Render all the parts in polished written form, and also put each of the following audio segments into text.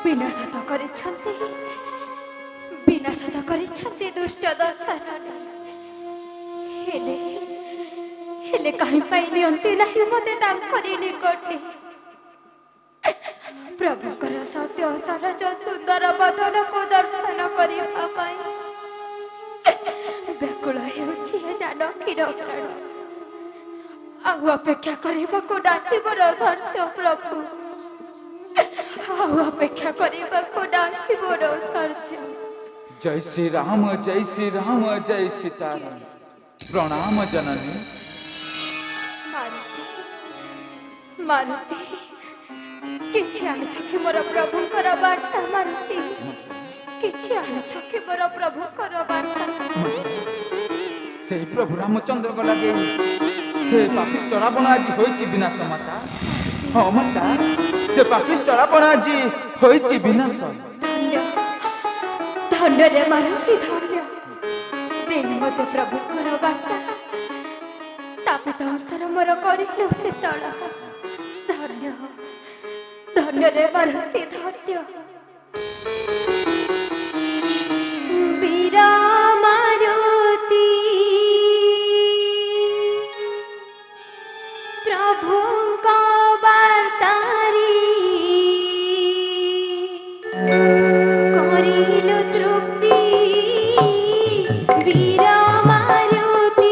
विनाश तो करिछन्ति दुष्ट दशानन हेले हेले कहीं पाई नियंती नहीं मते तांकरी निकटे प्रभुकर सत्य सरज सुंदर बदन को दर्शन करिबा पाई व्याकुल हेउछि हे जानकीर प्राण आउ अपेक्षा करिबाको डाकिबर धैर्य प्रभु आउ अपेक्षा करिबाको डाकिबर धैर्य। जय श्री राम जय श्री राम जय सीताराम। प्रणाम जननी। मारुति मारुति किछि आनिछ कि मोर प्रभुकर बार्ता मारुति किछि आनिछ कि मोर प्रभुकर बार्ता से प्रभु रामचंद्र को लगे से पापिष्ट रावण आज होइछि विनाश माता। हाँ माता से पापिष्ट रावण आज होइछि विनाश। धन्य धन्य रे मारुति धन्य देवी मते प्रभुकर बार्ता तापित अंतर मोर करिलु से तळ धन्य धन्य रे मारुति धन्य। वीरा मारुति प्रभु का वार्तारी करिलु तृप्ति वीरा मारुति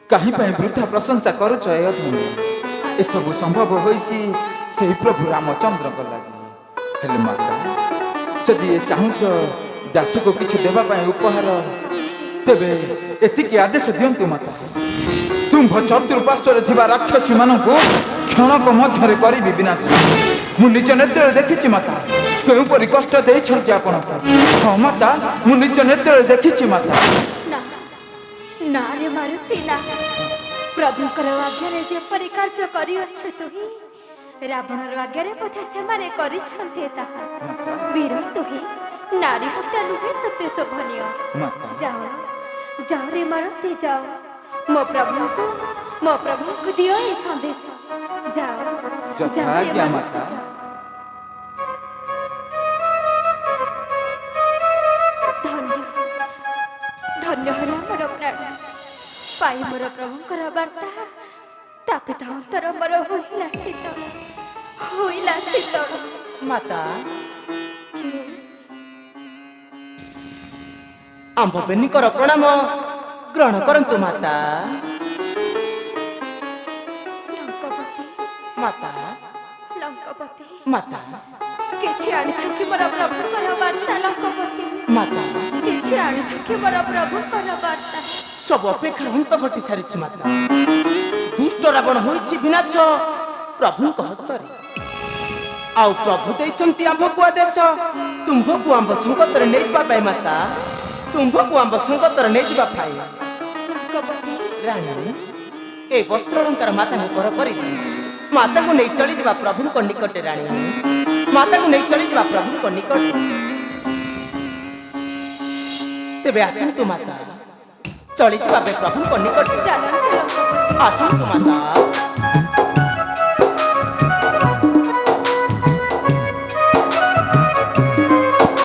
कहीं वृद्धा प्रशंसा करुच ए सब संभव होइछि से प्रभु रामचंद्र को लगे हेले माता जदि ये चाहूच दास को किछि देबा उपहार तेबे एतिकी आदेश दियंतु माता ତୁମ୍ଭ ଚତୁଃପାର୍ଶ୍ୱରେ ଥିବା ରାକ୍ଷସୀମାନଙ୍କୁ କ୍ଷଣକ ମଧ୍ୟରେ କରିବି ବିନାଶ। ମୁଁ ନିଜ ନେତ୍ରରେ ଦେଖିଛି ମାତା କେଉଁପରି କଷ୍ଟ ଦେଇଛନ୍ତି ଆପଣଙ୍କୁ। ହଁ ମାତା ମୁଁ ନିଜ ନେତ୍ରରେ ଦେଖିଛି ମାତା। ନା ନା ରେ ମାରୁତି ନା, ପ୍ରଭୁଙ୍କର ଆଜ୍ଞାରେ ଯେପରି କାର୍ଯ୍ୟ କରିଅଛୁ ତୁହି, ରାବଣର ଆଜ୍ଞାରେ ବୋଧେ ସେମାନେ କରିଛନ୍ତି ତାହା। ବୀର ତୁହି, ନାରୀ ହତ୍ୟା ନୁହେଁ ତତେ ଶୋଭନୀୟ। ମାତା ଯାଅ ଯାଅ ରେ ମାରୁତି ଯାଅ, ମୋ ପ୍ରଭୁଙ୍କୁ ଦିଅ ଏ ସନ୍ଦେଶ। ଯାଅ ଯଥା ଯାଅ ରେ ଆଜ୍ଞା ମାରୁତି ମାତା। ଯାଅ। ଧନ୍ୟ ଧନ୍ୟ ହେଲା ମୋର ପ୍ରାଣ, ପାଇ ମୋର ପ୍ରଭୁଙ୍କର ବାର୍ତ୍ତା ତାପିତ ଅନ୍ତର ମୋର ହୋଇଲା ଶୀତଳ, ହୋଇଲା ଶୀତଳ। ମାତା କିଏ? ଆମ୍ଭବେନୀଙ୍କର ପ୍ରଣାମ ଗ୍ରହଣ କରନ୍ତୁ ମାତା। ଲଙ୍କପତି ମାତା ଲଙ୍କପତି, ମାତା କିଛି ଆଣିଛ କି ମୋର ପ୍ରଭୁଙ୍କର ବାର୍ତ୍ତା? ଲଙ୍କପତି ମାତା କିଛି ଆଣିଛ କି ମୋର ପ୍ରଭୁଙ୍କର ବାର୍ତ୍ତା? ସବୁ ଅପେକ୍ଷାର ଅନ୍ତ ଘଟି ସାରିଛି ମାତା। ଦୁଷ୍ଟ ରାବଣ ହୋଇଛି ବିନାଶ ପ୍ରଭୁଙ୍କ ହସ୍ତରେ। ଆଉ ପ୍ରଭୁ ଦେଇଛନ୍ତି ଆମ୍ଭକୁ ଆଦେଶ, ତୁମ୍ଭକୁ ଆମ୍ଭ ସଙ୍ଗତରେ ନେଇଯିବା ପାଇଁ ମାତା, ତୁମ୍ଭକୁ ଆମ୍ଭ ସଙ୍ଗତରେ ନେଇଯିବା ପାଇଁ। ଲଙ୍କପତି ରାଣୀ ଏ ବସ୍ତ୍ର ଅଳଙ୍କାର ମାତାଙ୍କୁ କର କରିଦିଅ। ମାତାକୁ ନେଇ ଚଳିଯିବା ପ୍ରଭୁଙ୍କ ନିକଟରେ। ରାଣୀ ମାତାକୁ ନେଇ ଚଳିଯିବା ପ୍ରଭୁଙ୍କ ନିକଟରେ। ତେବେ ଆସନ୍ତୁ ମାତା, ଚଳିଯିବା ପ୍ରଭୁଙ୍କ ନିକଟରେ। ଚାଲନ୍ତୁ ଲଙ୍କପତି। ଆସନ୍ତୁ ମାତା।